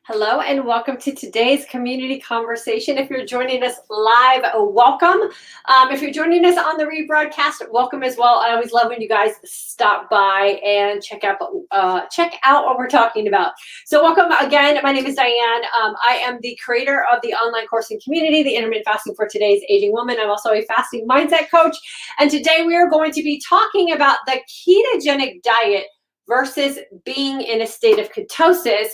Hello and welcome to today's community conversation. If you're joining us live, welcome. If you're joining us on the rebroadcast, welcome as well. I always love when you guys stop by and check out what we're talking about. So welcome again. My name is Diane. I am the creator of the online coursing community, the Intermittent Fasting for Today's Aging Woman. I'm also a fasting mindset coach. And today we are going to be talking about the ketogenic diet versus being in a state of ketosis,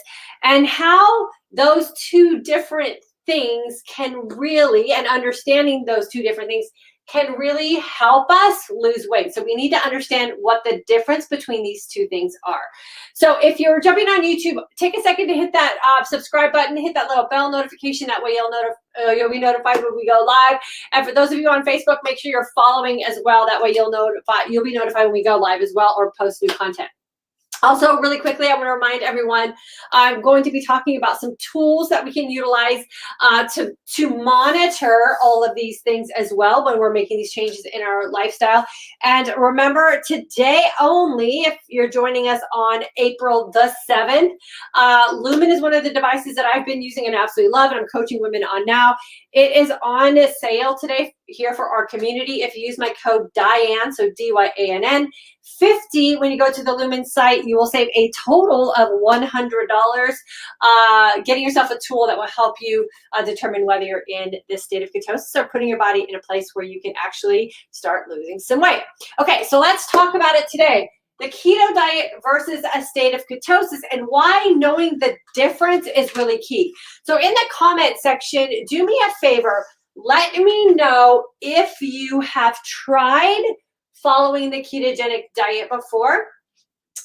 and how those two different things can really, and understanding those two different things can really help us lose weight. So we need to understand what the difference between these two things are. So if you're jumping on YouTube, take a second to hit that subscribe button, hit that little bell notification. That way you'll be notified when we go live. And for those of you on Facebook, make sure you're following as well. That way you'll be notified when we go live as well or post new content. Also, really quickly, I want to remind everyone, I'm going to be talking about some tools that we can utilize to monitor all of these things as well when we're making these changes in our lifestyle. And remember, today only, if you're joining us on April the 7th, Lumen is one of the devices that I've been using and absolutely love, and I'm coaching women on now. It is on sale today here for our community. If you use my code DYANN, so DYANN, 50 when you go to the Lumen site, you will save a total of $100, getting yourself a tool that will help you determine whether you're in this state of ketosis or putting your body in a place where you can actually start losing some weight. Okay, so let's talk about it today. The keto diet versus a state of ketosis, and why knowing the difference is really key. So in the comment section, do me a favor, let me know if you have tried following the ketogenic diet before,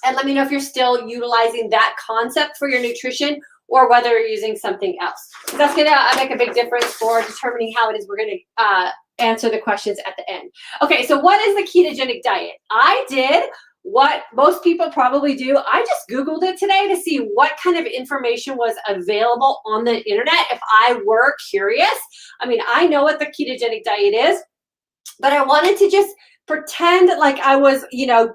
and let me know if you're still utilizing that concept for your nutrition or whether you're using something else. That's going to make a big difference for determining how it is we're going to answer the questions at the end. Okay, so what is the ketogenic diet? I did what most people probably do. I just Googled it today to see what kind of information was available on the internet if I were curious. I mean, I know what the ketogenic diet is, but I wanted to just pretend like I was,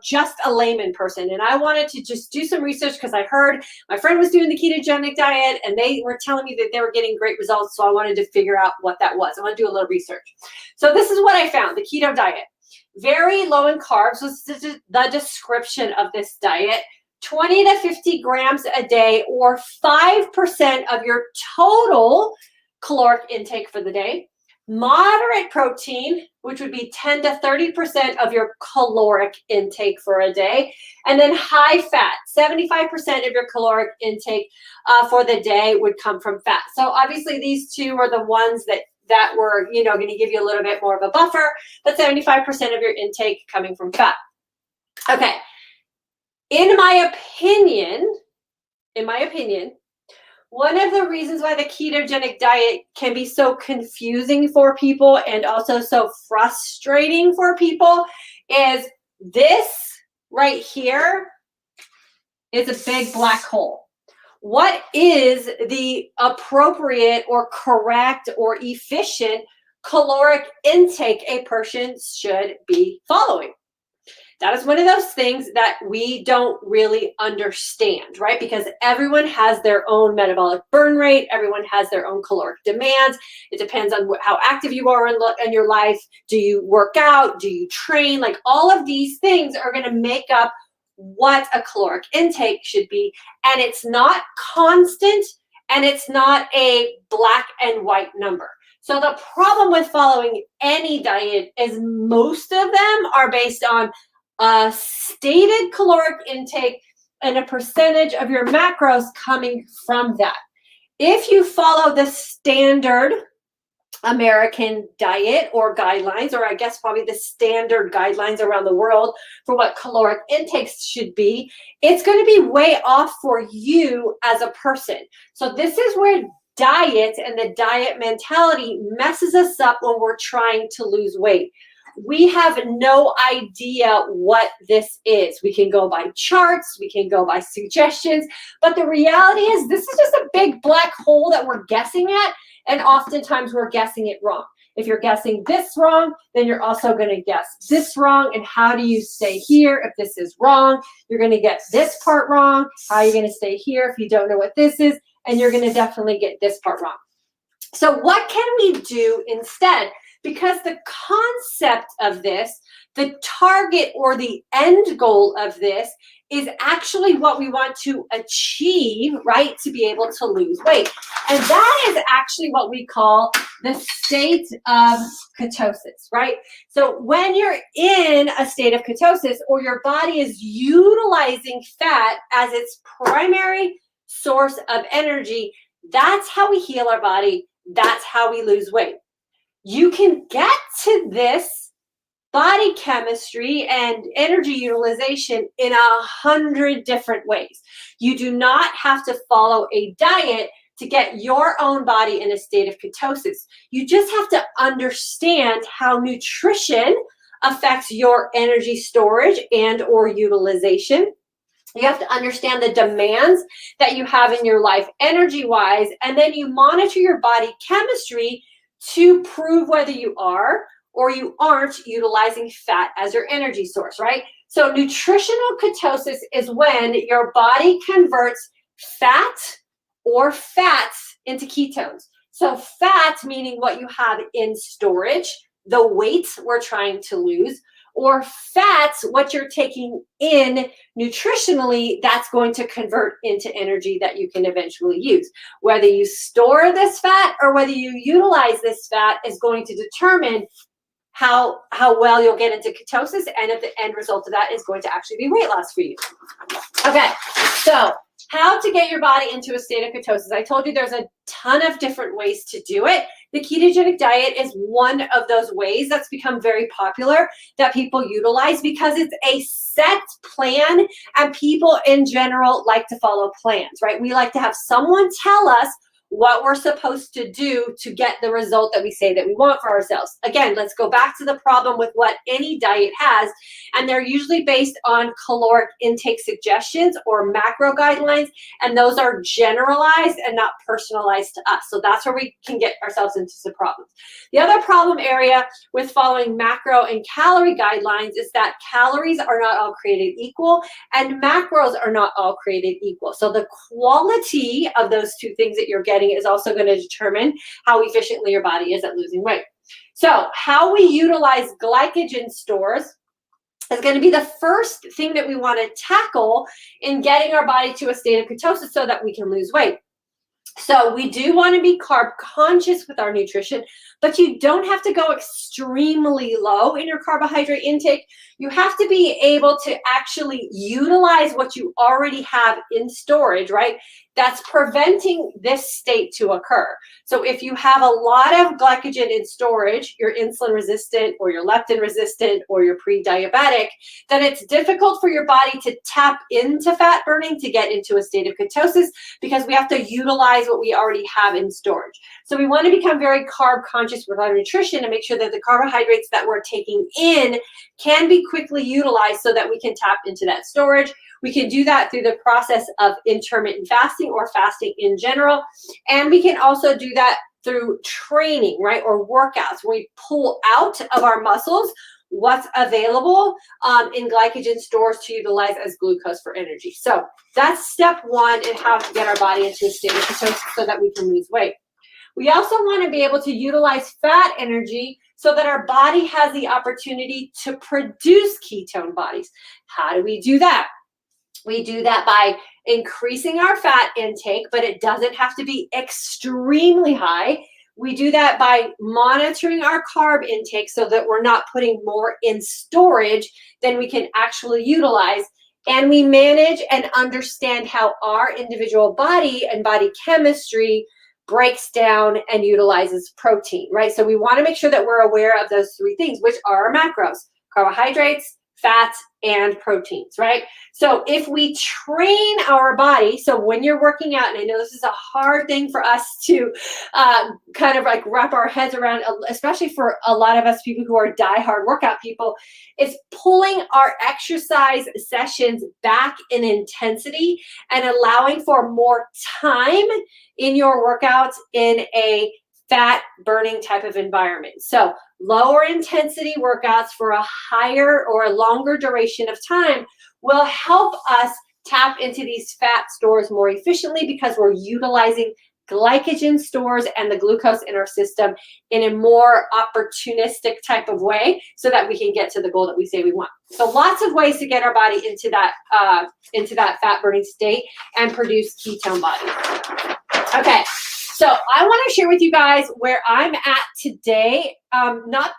just a layman person. And I wanted to just do some research because I heard my friend was doing the ketogenic diet and they were telling me that they were getting great results. So I wanted to figure out what that was. I want to do a little research. So this is what I found, the keto diet. Very low in carbs was the description of this diet. 20 to 50 grams a day, or 5% of your total caloric intake for the day. Moderate protein, which would be 10 to 30% of your caloric intake for a day. And then high fat, 75% of your caloric intake for the day would come from fat. So obviously these two are the ones that were, going to give you a little bit more of a buffer, but 75% of your intake coming from fat. Okay. In my opinion, one of the reasons why the ketogenic diet can be so confusing for people and also so frustrating for people is this right here is a big black hole. What is the appropriate or correct or efficient caloric intake a person should be following? That is one of those things that we don't really understand, right? Because everyone has their own metabolic burn rate. Everyone has their own caloric demands. It depends on how active you are in your life. Do you work out? Do you train? Like all of these things are going to make up what a caloric intake should be. And it's not constant and it's not a black and white number. So the problem with following any diet is most of them are based on a stated caloric intake and a percentage of your macros coming from that. If you follow the standard American diet or guidelines, or I guess probably the standard guidelines around the world for what caloric intakes should be, it's going to be way off for you as a person. So this is where diet and the diet mentality messes us up when we're trying to lose weight. We have no idea what this is. We can go by charts, we can go by suggestions, but the reality is this is just a big black hole that we're guessing at, and oftentimes we're guessing it wrong. If you're guessing this wrong, then you're also going to guess this wrong. And how do you stay here if this is wrong? You're going to get this part wrong. How are you going to stay here if you don't know what this is? And you're going to definitely get this part wrong. So what can we do instead? Because the concept of this, the target or the end goal of this is actually what we want to achieve, right, to be able to lose weight. And that is actually what we call the state of ketosis, right? So when you're in a state of ketosis, or your body is utilizing fat as its primary source of energy, that's how we heal our body. That's how we lose weight. You can get to this body chemistry and energy utilization in 100 different ways. You do not have to follow a diet to get your own body in a state of ketosis. You just have to understand how nutrition affects your energy storage and or utilization. You have to understand the demands that you have in your life energy-wise, and then you monitor your body chemistry to prove whether you are or you aren't utilizing fat as your energy source, right? So nutritional ketosis is when your body converts fat or fats into ketones. So fat meaning what you have in storage, the weight we're trying to lose, or fats, what you're taking in nutritionally, that's going to convert into energy that you can eventually use. Whether you store this fat or whether you utilize this fat is going to determine how well you'll get into ketosis, and if the end result of that is going to actually be weight loss for you. Okay, so how to get your body into a state of ketosis. I told you there's a ton of different ways to do it. The ketogenic diet is one of those ways that's become very popular that people utilize because it's a set plan, and people in general like to follow plans, right? We like to have someone tell us what we're supposed to do to get the result that we say that we want for ourselves. Again, let's go back to the problem with what any diet has, and they're usually based on caloric intake suggestions or macro guidelines, and those are generalized and not personalized to us. So that's where we can get ourselves into some problems. The other problem area with following macro and calorie guidelines is that calories are not all created equal, and macros are not all created equal. So the quality of those two things that you're getting is also going to determine how efficiently your body is at losing weight. So how we utilize glycogen stores is going to be the first thing that we want to tackle in getting our body to a state of ketosis so that we can lose weight. So we do want to be carb conscious with our nutrition, but you don't have to go extremely low in your carbohydrate intake. You have to be able to actually utilize what you already have in storage, right? That's preventing this state to occur. So if you have a lot of glycogen in storage, you're insulin resistant or you're leptin resistant or you're pre-diabetic, then it's difficult for your body to tap into fat burning to get into a state of ketosis because we have to utilize what we already have in storage. So we want to become very carb conscious with our nutrition and make sure that the carbohydrates that we're taking in can be quickly utilized so that we can tap into that storage. We can do that through the process of intermittent fasting or fasting in general. And we can also do that through training, right, or workouts. We pull out of our muscles what's available in glycogen stores to utilize as glucose for energy. So that's step one in how to get our body into a state of ketosis so that we can lose weight. We also want to be able to utilize fat energy so that our body has the opportunity to produce ketone bodies. How do we do that? We do that by increasing our fat intake, but it doesn't have to be extremely high. We do that by monitoring our carb intake so that we're not putting more in storage than we can actually utilize. And we manage and understand how our individual body and body chemistry breaks down and utilizes protein, right? So we want to make sure that we're aware of those three things, which are our macros: carbohydrates, fats, and proteins, right? So if we train our body, so when you're working out, and I know this is a hard thing for us to kind of like wrap our heads around, especially for a lot of us people who are diehard workout people, is pulling our exercise sessions back in intensity and allowing for more time in your workouts in a fat burning type of environment. So lower intensity workouts for a higher or a longer duration of time will help us tap into these fat stores more efficiently because we're utilizing glycogen stores and the glucose in our system in a more opportunistic type of way so that we can get to the goal that we say we want. So lots of ways to get our body into that fat burning state and produce ketone bodies. Okay, so I want to share with you guys where I'm at today, not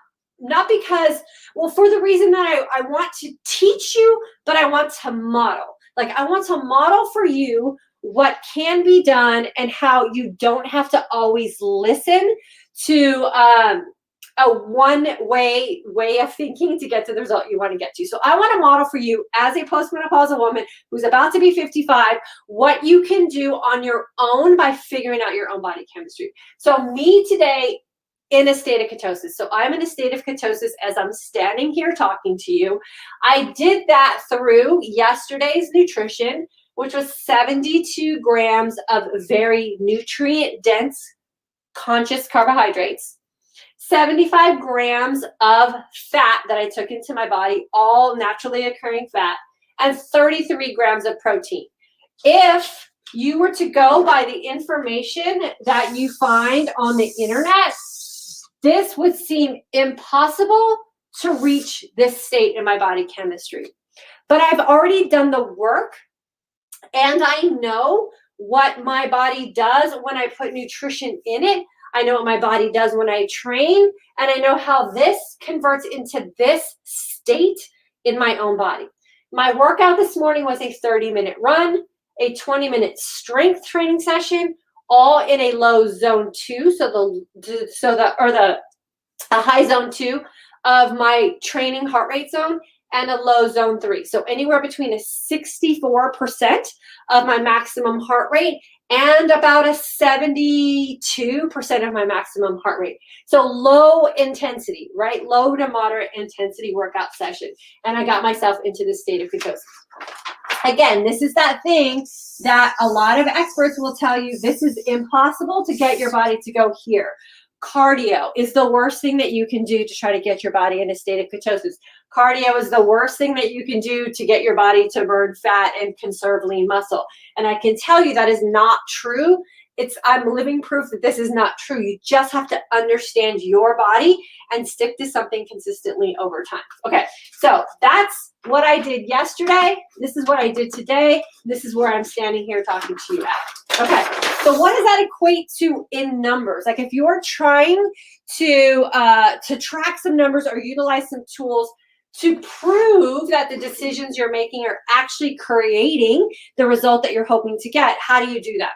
because, well, for the reason that I want to teach you, but I want to model. Like, I want to model for you what can be done and how you don't have to always listen to a one-way of thinking to get to the result you want to get to. So I want to model for you as a postmenopausal woman who's about to be 55, what you can do on your own by figuring out your own body chemistry. So me today in a state of ketosis. So I'm in a state of ketosis as I'm standing here talking to you. I did that through yesterday's nutrition, which was 72 grams of very nutrient-dense conscious carbohydrates, 75 grams of fat that I took into my body, all naturally occurring fat, and 33 grams of protein. If you were to go by the information that you find on the internet, this would seem impossible to reach this state in my body chemistry. But I've already done the work, and I know what my body does when I put nutrition in it. I know what my body does when I train, and I know how this converts into this state in my own body. My workout this morning was a 30-minute run, a 20-minute strength training session, all in a low zone 2, a high zone 2 of my training heart rate zone, and a low zone 3. So anywhere between a 64% of my maximum heart rate and about a 72% of my maximum heart rate. So low intensity, right? Low to moderate intensity workout session. And I got myself into this state of ketosis. Again, this is that thing that a lot of experts will tell you, this is impossible to get your body to go here. Cardio is the worst thing that you can do to try to get your body in a state of ketosis. Cardio is the worst thing that you can do to get your body to burn fat and conserve lean muscle. And I can tell you that is not true. I'm living proof that this is not true. You just have to understand your body and stick to something consistently over time. Okay, so that's what I did yesterday. This is what I did today. This is where I'm standing here talking to you at. Okay, so what does that equate to in numbers? Like, if you're trying to track some numbers or utilize some tools to prove that the decisions you're making are actually creating the result that you're hoping to get, how do you do that?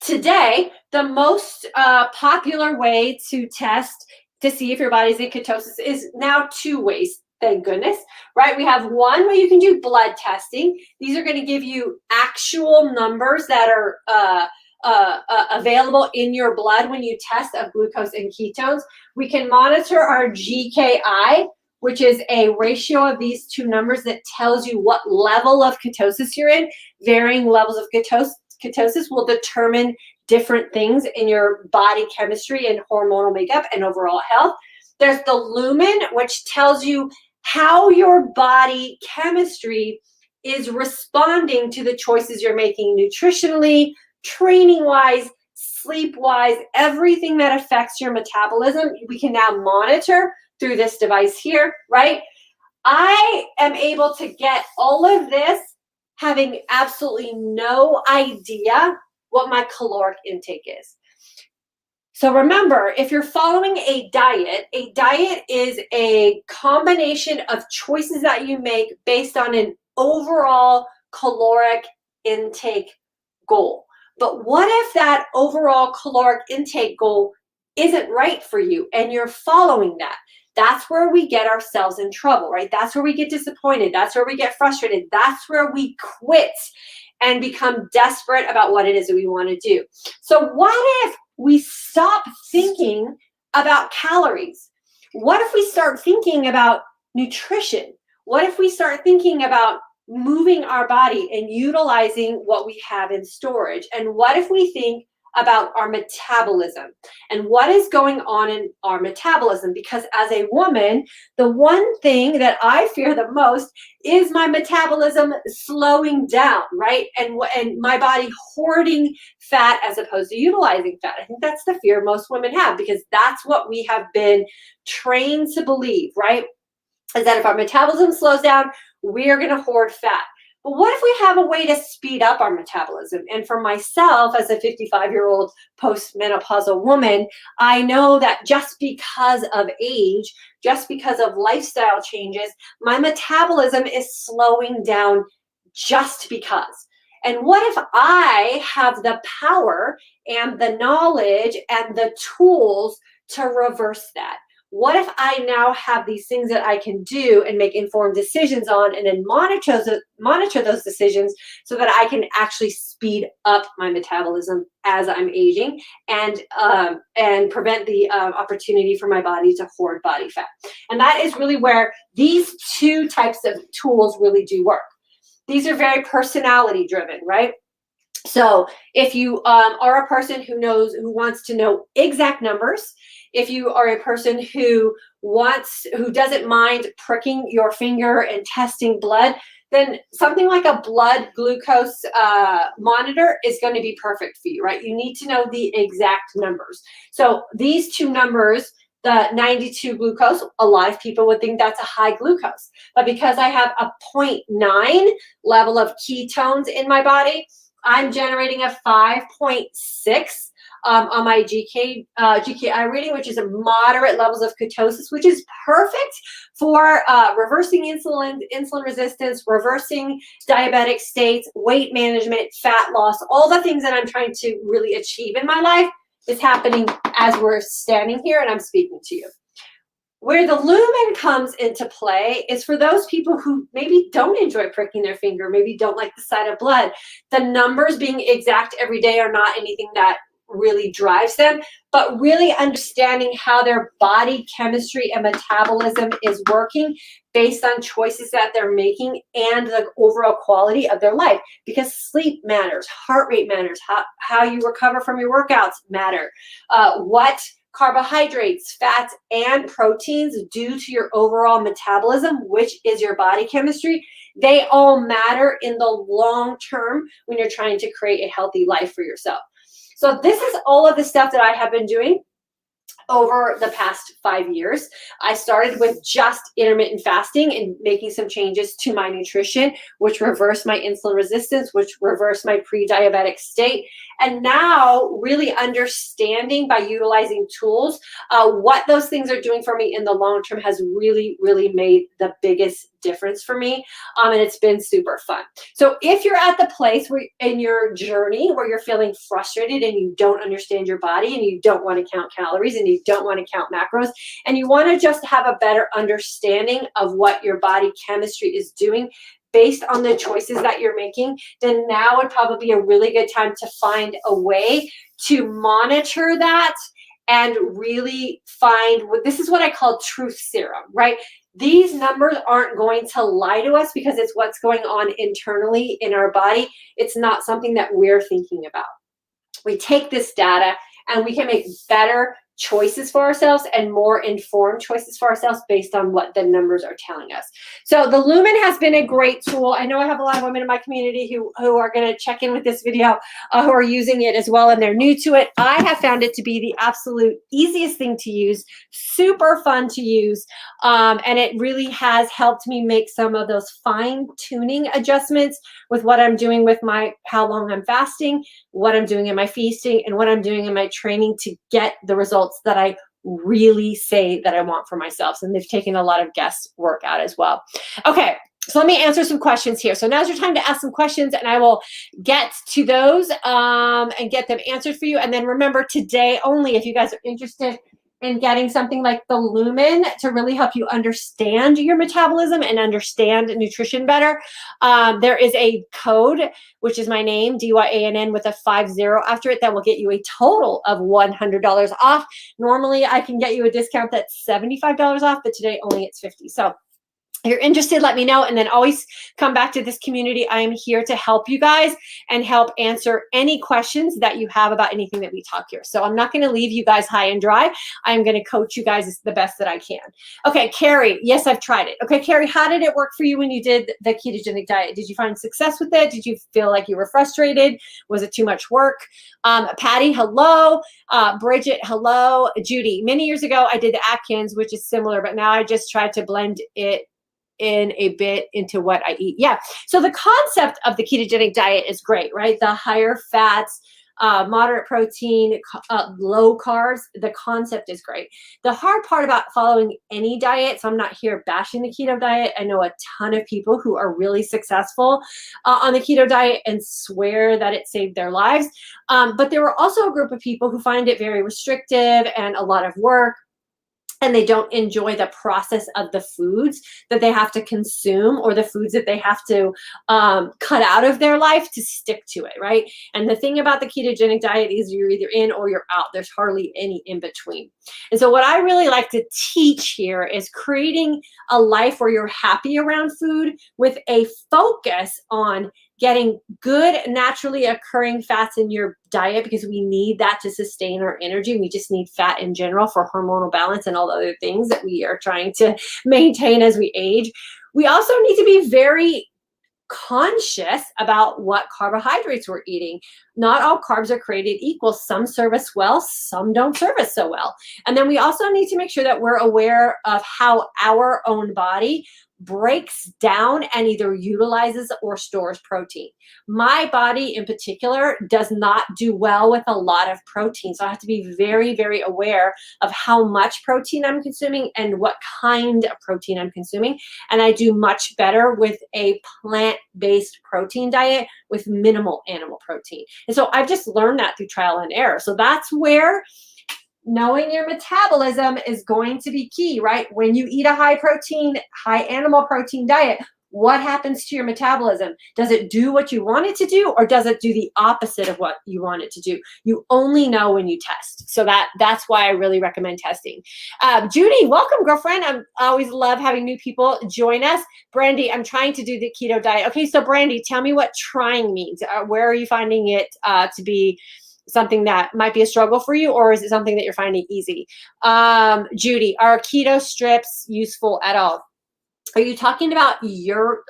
Today, the most popular way to test to see if your body's in ketosis is now 2 ways. Thank goodness, right? We have one where you can do blood testing. These are going to give you actual numbers that are available in your blood when you test of glucose and ketones. We can monitor our GKI, which is a ratio of these 2 numbers that tells you what level of ketosis you're in. Varying levels of ketosis will determine different things in your body chemistry and hormonal makeup and overall health. There's the Lumen, which tells you how your body chemistry is responding to the choices you're making nutritionally, training-wise, sleep-wise, everything that affects your metabolism. We can now monitor through this device here, right? I am able to get all of this having absolutely no idea what my caloric intake is. So remember, if you're following a diet is a combination of choices that you make based on an overall caloric intake goal. But what if that overall caloric intake goal isn't right for you and you're following that? That's where we get ourselves in trouble, right? That's where we get disappointed. That's where we get frustrated. That's where we quit and become desperate about what it is that we want to do. So what if we stop thinking about calories? What if we start thinking about nutrition? What if we start thinking about moving our body and utilizing what we have in storage? And what if we think about our metabolism and what is going on in our metabolism. Because as a woman, the one thing that I fear the most is my metabolism slowing down, right? And my body hoarding fat as opposed to utilizing fat. I think that's the fear most women have, because that's what we have been trained to believe, right? Is that if our metabolism slows down, we are going to hoard fat. But what if we have a way to speed up our metabolism? And for myself, as a 55-year-old postmenopausal woman, I know that just because of age, just because of lifestyle changes, my metabolism is slowing down just because. And what if I have the power and the knowledge and the tools to reverse that? What if I now have these things that I can do and make informed decisions on, and then monitor those decisions so that I can actually speed up my metabolism as I'm aging, and prevent the opportunity for my body to hoard body fat? And that is really where these two types of tools really do work. These are very personality driven, right? So if you are a person who wants to know exact numbers, if you are a person who doesn't mind pricking your finger and testing blood, then something like a blood glucose monitor is going to be perfect for you, right? You need to know the exact numbers. So these two numbers, the 92 glucose, a lot of people would think that's a high glucose. But because I have a 0.9 level of ketones in my body, I'm generating a 5.6 on my GKI reading, which is a moderate levels of ketosis, which is perfect for reversing insulin resistance, reversing diabetic states, weight management, fat loss, all the things that I'm trying to really achieve in my life is happening as we're standing here and I'm speaking to you. Where the lumen comes into play is for those people who maybe don't enjoy pricking their finger, maybe don't like the sight of blood. The numbers being exact every day are not anything that really drives them, but really understanding how their body chemistry and metabolism is working based on choices that they're making and the overall quality of their life. Because sleep matters, heart rate matters, how you recover from your workouts matter, what carbohydrates, fats, and proteins do to your overall metabolism, which is your body chemistry. They all matter in the long term when you're trying to create a healthy life for yourself. So this is all of the stuff that I have been doing over the past 5 years. I started with just intermittent fasting and making some changes to my nutrition, which reversed my insulin resistance, which reversed my pre-diabetic state. And now really understanding by utilizing tools, what those things are doing for me in the long term has really, really made the biggest difference for me. And it's been super fun. So if you're at the place where in your journey where you're feeling frustrated and you don't understand your body and you don't want to count calories and you don't want to count macros and you want to just have a better understanding of what your body chemistry is doing based on the choices that you're making, then now would probably be a really good time to find a way to monitor that and really find this is what I call truth serum, right? These numbers aren't going to lie to us because it's what's going on internally in our body. It's not something that we're thinking about. We take this data and we can make better choices for ourselves and more informed choices for ourselves based on what the numbers are telling us. So the Lumen has been a great tool. I know I have a lot of women in my community who are going to check in with this video who are using it as well, and they're new to it. I have found it to be the absolute easiest thing to use, super fun to use, and it really has helped me make some of those fine-tuning adjustments with what I'm doing with how long I'm fasting, what I'm doing in my feasting, and what I'm doing in my training to get the results that I really say that I want for myself. And they've taken a lot of guesswork out as well. Okay, so let me answer some questions here. So now's your time to ask some questions and I will get to those and get them answered for you. And then remember, today only, if you guys are interested in getting something like the Lumen to really help you understand your metabolism and understand nutrition better, there is a code, which is my name, DYANN with a 50 after it, that will get you a total of $100 off. Normally, I can get you a discount that's $75 off, but today only it's $50. So you're interested, let me know. And then always come back to this community. I am here to help you guys and help answer any questions that you have about anything that we talk here. So I'm not going to leave you guys high and dry. I'm going to coach you guys the best that I can. Okay, Carrie. Yes, I've tried it. Okay, Carrie, how did it work for you when you did the ketogenic diet? Did you find success with it? Did you feel like you were frustrated? Was it too much work? Patty, hello. Bridget, hello. Judy, many years ago, I did the Atkins, which is similar, but now I just tried to blend it in a bit into what I eat. Yeah. So the concept of the ketogenic diet is great, right? The higher fats, moderate protein, low carbs, the concept is great. The hard part about following any diet, so I'm not here bashing the keto diet. I know a ton of people who are really successful on the keto diet and swear that it saved their lives. But there were also a group of people who find it very restrictive and a lot of work, and they don't enjoy the process of the foods that they have to consume or the foods that they have to cut out of their life to stick to it, right? And the thing about the ketogenic diet is you're either in or you're out. There's hardly any in between. And so what I really like to teach here is creating a life where you're happy around food with a focus on getting good naturally occurring fats in your diet, because we need that to sustain our energy. We just need fat in general for hormonal balance and all the other things that we are trying to maintain as we age. We also need to be very conscious about what carbohydrates we're eating. Not all carbs are created equal. Some serve us well, some don't serve us so well. And then we also need to make sure that we're aware of how our own body breaks down and either utilizes or stores protein. My body in particular does not do well with a lot of protein. So I have to be very, very aware of how much protein I'm consuming and what kind of protein I'm consuming. And I do much better with a plant-based protein diet with minimal animal protein. And so I've just learned that through trial and error. So that's where knowing your metabolism is going to be key, right? When you eat a high protein, high animal protein diet, what happens to your metabolism? Does it do what you want it to do, or does it do the opposite of what you want it to do? You only know when you test. So that's why I really recommend testing. Judy, welcome, girlfriend. I always love having new people join us. Brandy, I'm trying to do the keto diet. Okay, so Brandy, tell me what trying means. Where are you finding it to be something that might be a struggle for you, or is it something that you're finding easy? Judy, are keto strips useful at all? Are you talking about your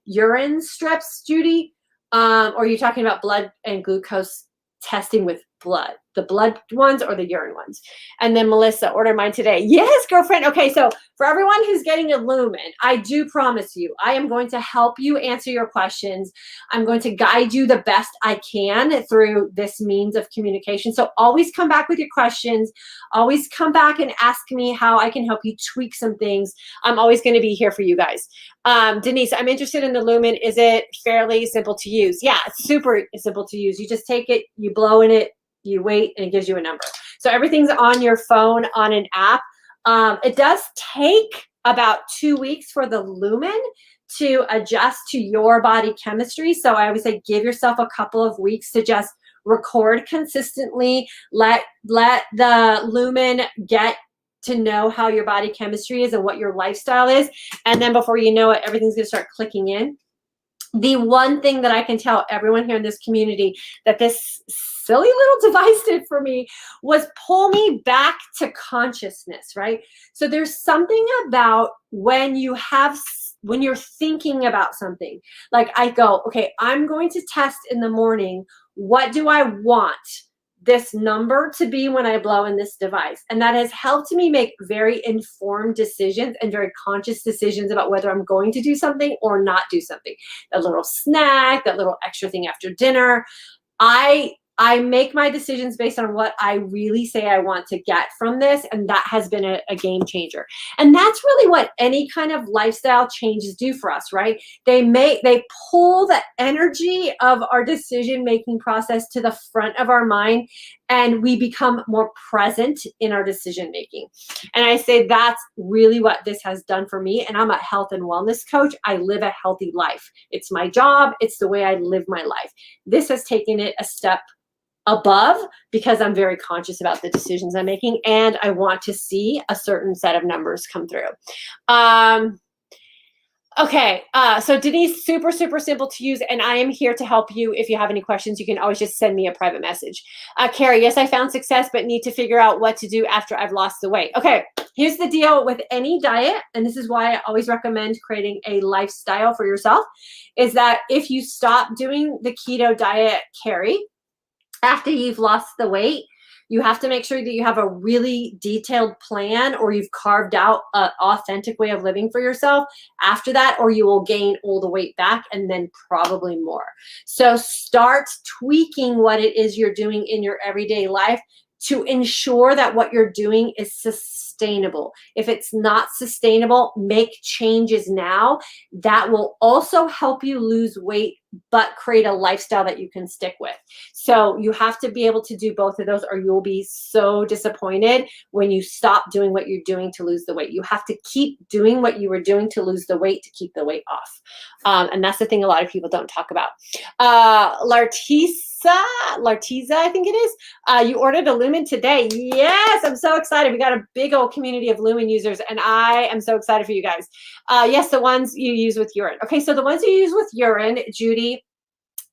urine strips, Judy? Or are you talking about blood and glucose testing with blood? The blood ones or the urine ones? And then Melissa, order mine today. Yes, girlfriend. Okay, so for everyone who's getting a Lumen, I do promise you, I am going to help you answer your questions. I'm going to guide you the best I can through this means of communication. So always come back with your questions. Always come back and ask me how I can help you tweak some things. I'm always going to be here for you guys. Denise, I'm interested in the Lumen. Is it fairly simple to use? Yeah, it's super simple to use. You just take it, you blow in it, you wait, and it gives you a number. So everything's on your phone on an app. It does take about 2 weeks for the Lumen to adjust to your body chemistry. So I would say give yourself a couple of weeks to just record consistently. Let the Lumen get to know how your body chemistry is and what your lifestyle is. And then before you know it, everything's going to start clicking in. The one thing that I can tell everyone here in this community that this silly little device did for me was pull me back to consciousness, right? So there's something about when you're thinking about something, like I go, okay, I'm going to test in the morning. What do I want this number to be when I blow in this device? And that has helped me make very informed decisions and very conscious decisions about whether I'm going to do something or not do something. That little snack, that little extra thing after dinner. I make my decisions based on what I really say I want to get from this, and that has been a game changer. And that's really what any kind of lifestyle changes do for us, right? They pull the energy of our decision-making process to the front of our mind, and we become more present in our decision-making. And I say that's really what this has done for me. And I'm a health and wellness coach. I live a healthy life. It's my job. It's the way I live my life. This has taken it a step above because I'm very conscious about the decisions I'm making, and I want to see a certain set of numbers come through. Okay, so Denise, super, super simple to use, and I am here to help you. If you have any questions, you can always just send me a private message. Carrie, yes, I found success, but need to figure out what to do after I've lost the weight. Okay, here's the deal with any diet, and this is why I always recommend creating a lifestyle for yourself, is that if you stop doing the keto diet, Carrie, after you've lost the weight, you have to make sure that you have a really detailed plan, or you've carved out an authentic way of living for yourself after that, or you will gain all the weight back and then probably more. So start tweaking what it is you're doing in your everyday life to ensure that what you're doing is sustainable. If it's not sustainable, make changes now. That will also help you lose weight, but create a lifestyle that you can stick with. So you have to be able to do both of those, or you'll be so disappointed when you stop doing what you're doing to lose the weight. You have to keep doing what you were doing to lose the weight, to keep the weight off. And that's the thing a lot of people don't talk about. Lartiza, I think it is. You ordered a Lumen today. Yes, I'm so excited. We got a big old community of Lumen users, and I am so excited for you guys. Yes, the ones you use with urine. Okay, so the ones you use with urine, Judy,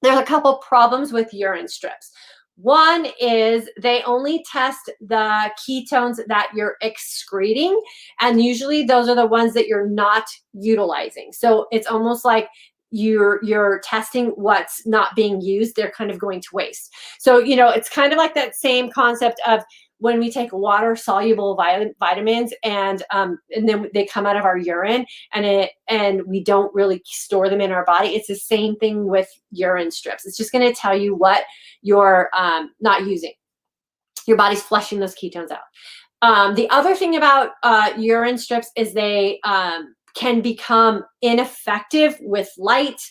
there's a couple problems with urine strips. One is they only test the ketones that you're excreting, and usually those are the ones that you're not utilizing. So it's almost like you're testing what's not being used. They're kind of going to waste. So, you know, it's kind of like that same concept of when we take water soluble vitamins and then they come out of our urine and we don't really store them in our body. It's the same thing with urine strips. It's just going to tell you what you're not using. Your body's flushing those ketones out. The other thing about urine strips is they can become ineffective with light.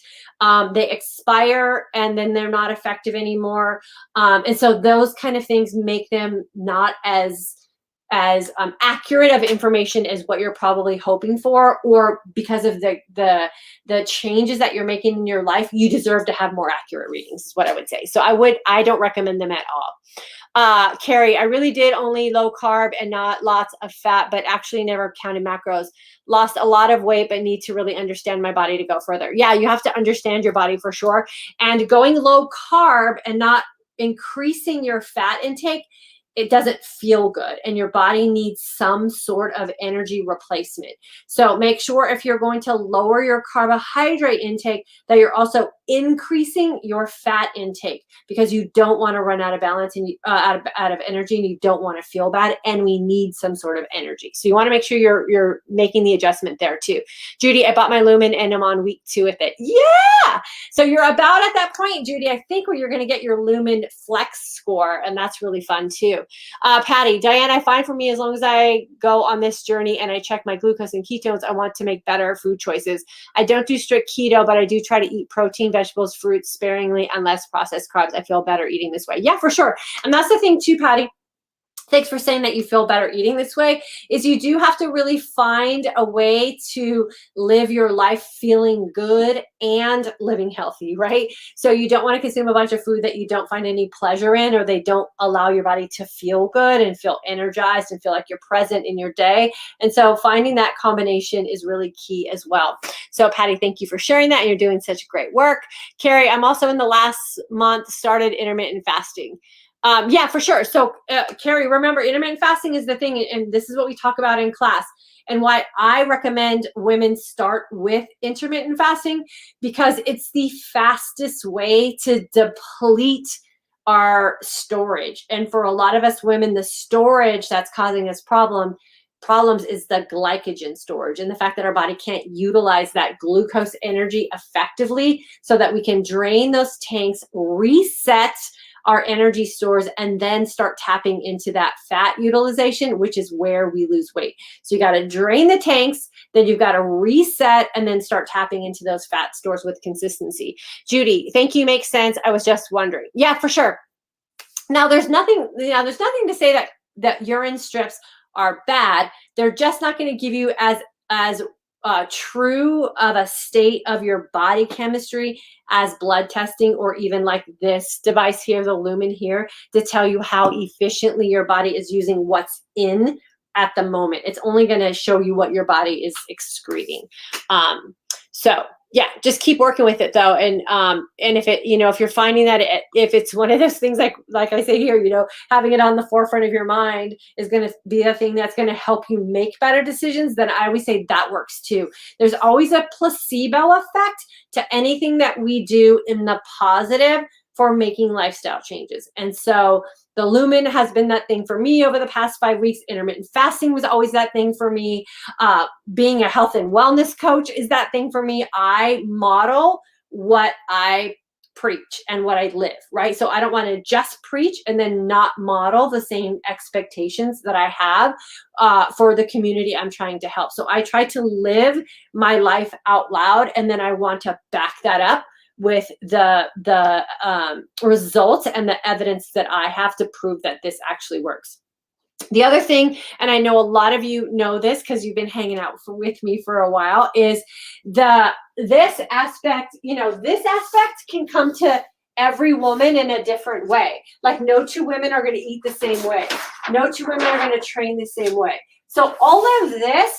They expire and then they're not effective anymore. And so those kind of things make them not as accurate of information as what you're probably hoping for, or because of the changes that you're making in your life, you deserve to have more accurate readings, is what I would say. So I don't recommend them at all. Carrie, I really did only low carb and not lots of fat, but actually never counted macros. Lost a lot of weight, but need to really understand my body to go further. Yeah, you have to understand your body for sure. And going low carb and not increasing your fat intake, it doesn't feel good, and your body needs some sort of energy replacement. So make sure if you're going to lower your carbohydrate intake that you're also increasing your fat intake, because you don't want to run out of balance and out of energy, and you don't want to feel bad, and we need some sort of energy. So you want to make sure you're making the adjustment there too. Judy, I bought my Lumen and I'm on week 2 with it. Yeah. So you're about at that point, Judy, I think, where you're going to get your Lumen Flex score, and that's really fun too. Patty, DYANN, I find for me, as long as I go on this journey and I check my glucose and ketones, I want to make better food choices. I don't do strict keto, but I do try to eat protein, vegetables, fruits sparingly, and less processed carbs. I feel better eating this way. Yeah, for sure. And that's the thing too, Patty. Thanks for saying that you feel better eating this way, is you do have to really find a way to live your life feeling good and living healthy, right? So you don't want to consume a bunch of food that you don't find any pleasure in, or they don't allow your body to feel good and feel energized and feel like you're present in your day. And so finding that combination is really key as well. So Patty, thank you for sharing that. You're doing such great work. Carrie, I'm also in the last month started intermittent fasting. Yeah, for sure. So, Carrie, remember, intermittent fasting is the thing, and this is what we talk about in class, and why I recommend women start with intermittent fasting, because it's the fastest way to deplete our storage. And for a lot of us women, the storage that's causing us problems is the glycogen storage, and the fact that our body can't utilize that glucose energy effectively, so that we can drain those tanks, reset our energy stores, and then start tapping into that fat utilization, which is where we lose weight. So you got to drain the tanks, then you've got to reset, and then start tapping into those fat stores with consistency. Judy, thank you. Makes sense. I was just wondering. Yeah, for sure. Now there's nothing to say that urine strips are bad. They're just not going to give you as true of a state of your body chemistry as blood testing, or even like this device here, the Lumen here, to tell you how efficiently your body is using what's in at the moment. It's only going to show you what your body is excreting. So yeah, just keep working with it though. And if it, if you're finding that if it's one of those things, like I say here, having it on the forefront of your mind is going to be a thing that's going to help you make better decisions, then I always say that works too. There's always a placebo effect to anything that we do in the positive for making lifestyle changes. And so the Lumen has been that thing for me over the past 5 weeks. Intermittent fasting was always that thing for me. Being a health and wellness coach is that thing for me. I model what I preach and what I live, right? So I don't want to just preach and then not model the same expectations that I have for the community I'm trying to help. So I try to live my life out loud, and then I want to back that up with the results and the evidence that I have to prove that this actually works. The other thing, and I know a lot of you know this because you've been hanging out with me for a while, is this aspect can come to every woman in a different way. Like no two women are going to eat the same way. No two women are going to train the same way. So all of this,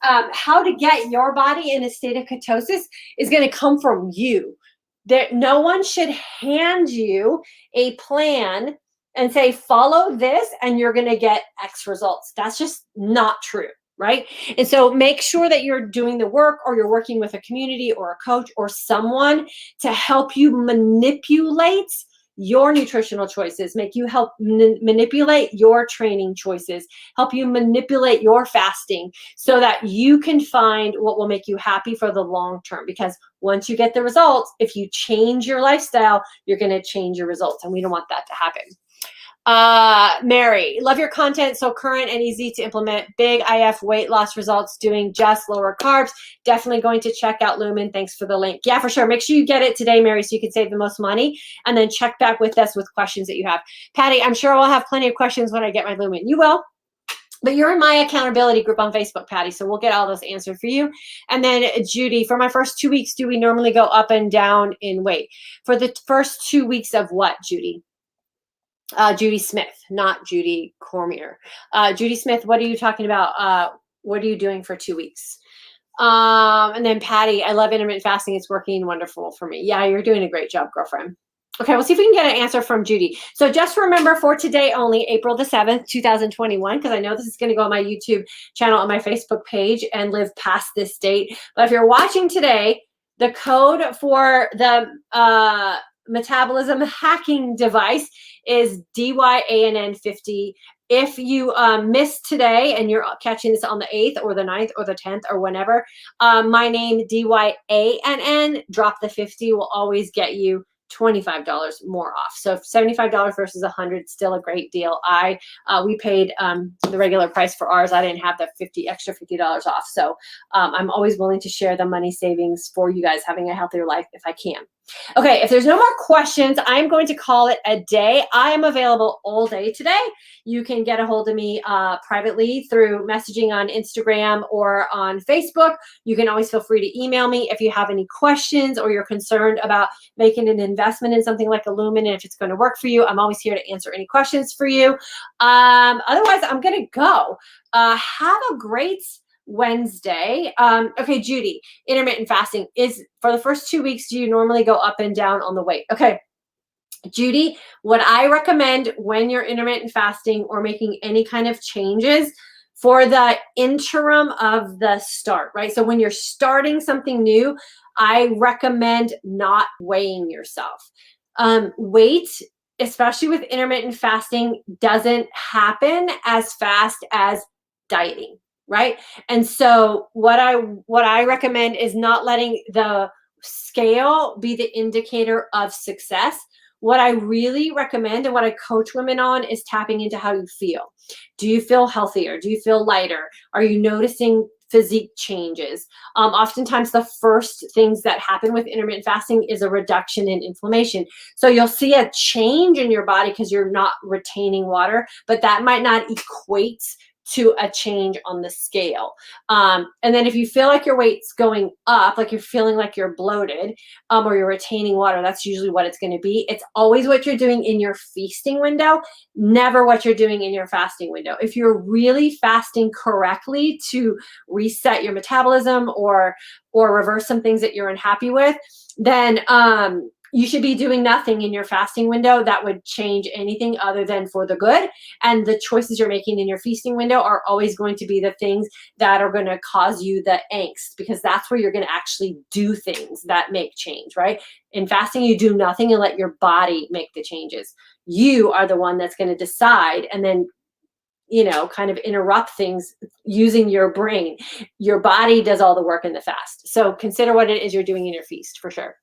how to get your body in a state of ketosis, is going to come from you. That no one should hand you a plan and say, follow this and you're going to get X results. That's just not true, right? And so make sure that you're doing the work, or you're working with a community or a coach or someone to help you manipulate your nutritional choices, make you help manipulate your training choices, help you manipulate your fasting so that you can find what will make you happy for the long term. Because once you get the results, if you change your lifestyle, you're going to change your results. And we don't want that to happen. Mary, love your content. So current and easy to implement. Big IF weight loss results doing just lower carbs. Definitely going to check out Lumen. Thanks for the link. Yeah, for sure. Make sure you get it today, Mary, so you can save the most money, and then check back with us with questions that you have. Patty, I'm sure I'll have plenty of questions when I get my Lumen. You will. But you're in my accountability group on Facebook, Patty, so we'll get all those answered for you. And then Judy, for my first 2 weeks, do we normally go up and down in weight? For the first 2 weeks of what, Judy? Judy Smith, not Judy Cormier. Judy Smith, what are you talking about? What are you doing for 2 weeks? And then Patty, I love intermittent fasting. It's working wonderful for me. Yeah, you're doing a great job, girlfriend. Okay, we'll see if we can get an answer from Judy. So just remember, for today only, April the 7th, 2021, because I know this is going to go on my YouTube channel and my Facebook page and live past this date. But if you're watching today, the code for the metabolism hacking device is DYANN 50. If you missed today and you're catching this on the 8th or the 9th or the 10th or whenever, my name, DYANN, drop the 50 will always get you $25 more off. So $75 versus $100, still a great deal. We paid the regular price for ours. I didn't have the extra $50 off. So I'm always willing to share the money savings for you guys having a healthier life if I can. Okay, if there's no more questions, I'm going to call it a day. I am available all day today. You can get a hold of me privately through messaging on Instagram or on Facebook. You can always feel free to email me if you have any questions or you're concerned about making an investment in something like a Lumen and if it's going to work for you. I'm always here to answer any questions for you. Otherwise, I'm going to go. Have a great Wednesday. Okay, Judy, intermittent fasting is for the first 2 weeks. Do you normally go up and down on the weight? Okay, Judy, what I recommend when you're intermittent fasting or making any kind of changes for the interim of the start, right? So when you're starting something new, I recommend not weighing yourself. Weight, especially with intermittent fasting, doesn't happen as fast as dieting. Right? And so what I recommend is not letting the scale be the indicator of success. What I really recommend and what I coach women on is tapping into how you feel. Do you feel healthier? Do you feel lighter? Are you noticing physique changes? Oftentimes the first things that happen with intermittent fasting is a reduction in inflammation. So you'll see a change in your body because you're not retaining water, but that might not equate to a change on the scale. And then if you feel like your weight's going up, like you're feeling like you're bloated, or you're retaining water, that's usually what it's going to be. It's always what you're doing in your feasting window, never what you're doing in your fasting window. If you're really fasting correctly to reset your metabolism or reverse some things that you're unhappy with, then you should be doing nothing in your fasting window that would change anything other than for the good. And the choices you're making in your feasting window are always going to be the things that are going to cause you the angst, because that's where you're going to actually do things that make change, right? In fasting, you do nothing and let your body make the changes. You are the one that's going to decide and then, you know, kind of interrupt things using your brain. Your body does all the work in the fast. So consider what it is you're doing in your feast for sure.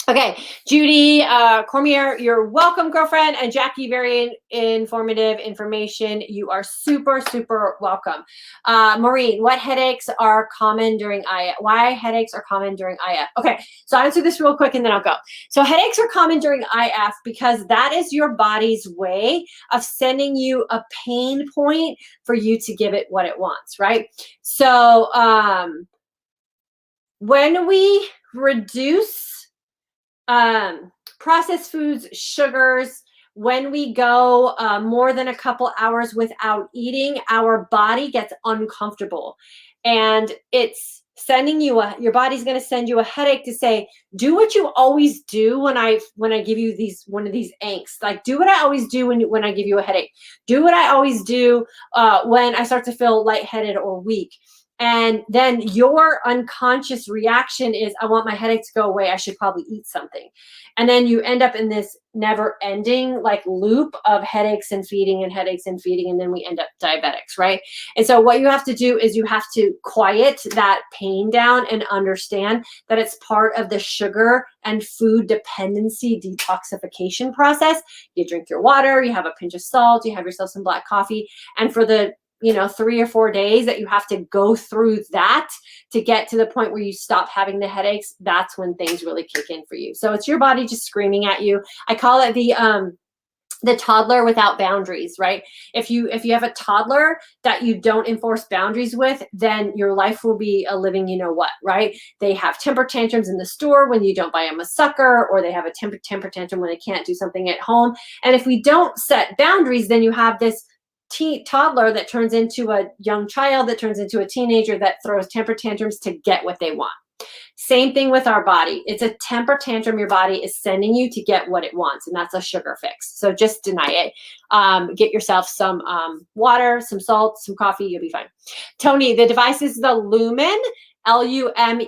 Okay, Judy Cormier, you're welcome, girlfriend. And Jackie, very informative information. You are super, super welcome. Maureen, what headaches are common during IF? Why headaches are common during IF? Okay, so I'll answer this real quick and then I'll go. So headaches are common during IF because that is your body's way of sending you a pain point for you to give it what it wants, right? So when we reduce processed foods, sugars, when we go more than a couple hours without eating, our body gets uncomfortable, and it's sending you your body's going to send you a headache to say, do what you always do when I give you one of these angst. Like, do what I always do when I give you a headache. Do what I always do when I start to feel lightheaded or weak. And then your unconscious reaction is, I want my headache to go away. I should probably eat something. And then you end up in this never ending like loop of headaches and feeding and headaches and feeding. And then we end up diabetics, right? And so what you have to do is you have to quiet that pain down and understand that it's part of the sugar and food dependency detoxification process. You drink your water, you have a pinch of salt, you have yourself some black coffee. And for the 3 or 4 days that you have to go through that to get to the point where you stop having the headaches, that's when things really kick in for you. So it's your body just screaming at you. I call it the toddler without boundaries, right? If you have a toddler that you don't enforce boundaries with, then your life will be a living, right? They have temper tantrums in the store when you don't buy them a sucker, or they have a temper tantrum when they can't do something at home. And if we don't set boundaries, then you have this toddler that turns into a young child, that turns into a teenager that throws temper tantrums to get what they want. Same thing with our body. It's a temper tantrum your body is sending you to get what it wants, and that's a sugar fix. So just deny it. Get yourself some water, some salt, some coffee, you'll be fine. Tony, the device is the Lumen, Lumen.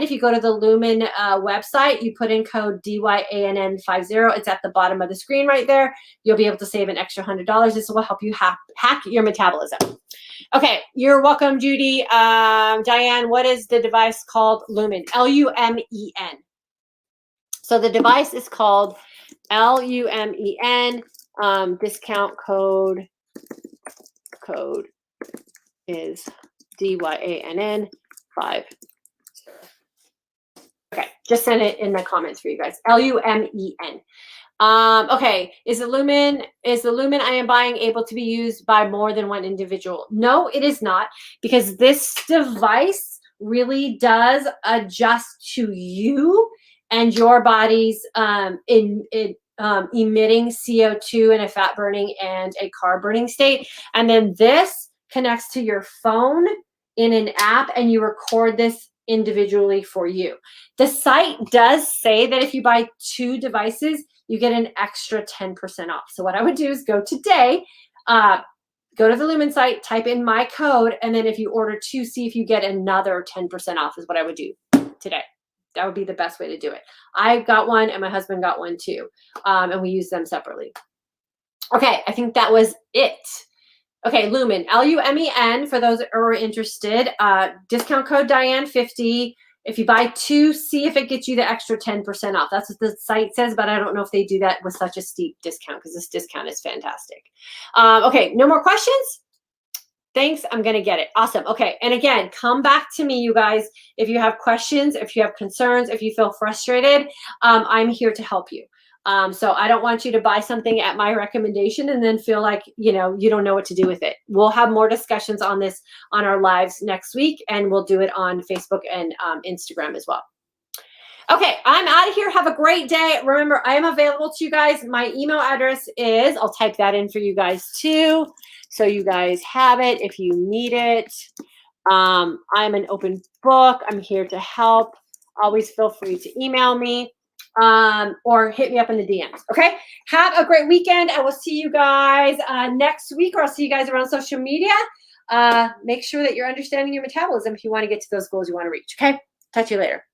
If you go to the Lumen website, you put in code DYANN50. It's at the bottom of the screen right there. You'll be able to save an extra $100. This will help you hack your metabolism. Okay, you're welcome, Judy. Diane, what is the device called? Lumen, Lumen. So the device is called Lumen. Discount code is DYANN 50. Okay, just send it in the comments for you guys. Lumen. Okay, is the Lumen I am buying able to be used by more than one individual? No, it is not, because this device really does adjust to you and your body's emitting CO2 in a fat burning and a carb burning state. And then this connects to your phone in an app, and you record this individually for you. The site does say that if you buy 2 devices, you get an extra 10% off. So what I would do is go today, go to the Lumen site, type in my code, and then if you order 2, see if you get another 10% off is what I would do today. That would be the best way to do it. I got one and my husband got one too, and we use them separately. Okay, I think that was it. Okay, Lumen, Lumen, for those that are interested, discount code DYANN50. If you buy 2, see if it gets you the extra 10% off. That's what the site says, but I don't know if they do that with such a steep discount, because this discount is fantastic. Okay, no more questions? Thanks, I'm gonna get it. Awesome, okay. And again, come back to me, you guys, if you have questions, if you have concerns, if you feel frustrated, I'm here to help you. So I don't want you to buy something at my recommendation and then feel like, you don't know what to do with it. We'll have more discussions on this on our lives next week, and we'll do it on Facebook and Instagram as well. Okay, I'm out of here. Have a great day. Remember, I am available to you guys. My email address is, I'll type that in for you guys too, so you guys have it if you need it. I'm an open book. I'm here to help. Always feel free to email me or hit me up in the DMs. Okay, have a great weekend. I will see you guys next week, or I'll see you guys around social media. Make sure that you're understanding your metabolism if you want to get to those goals you want to reach. Okay, talk to you later.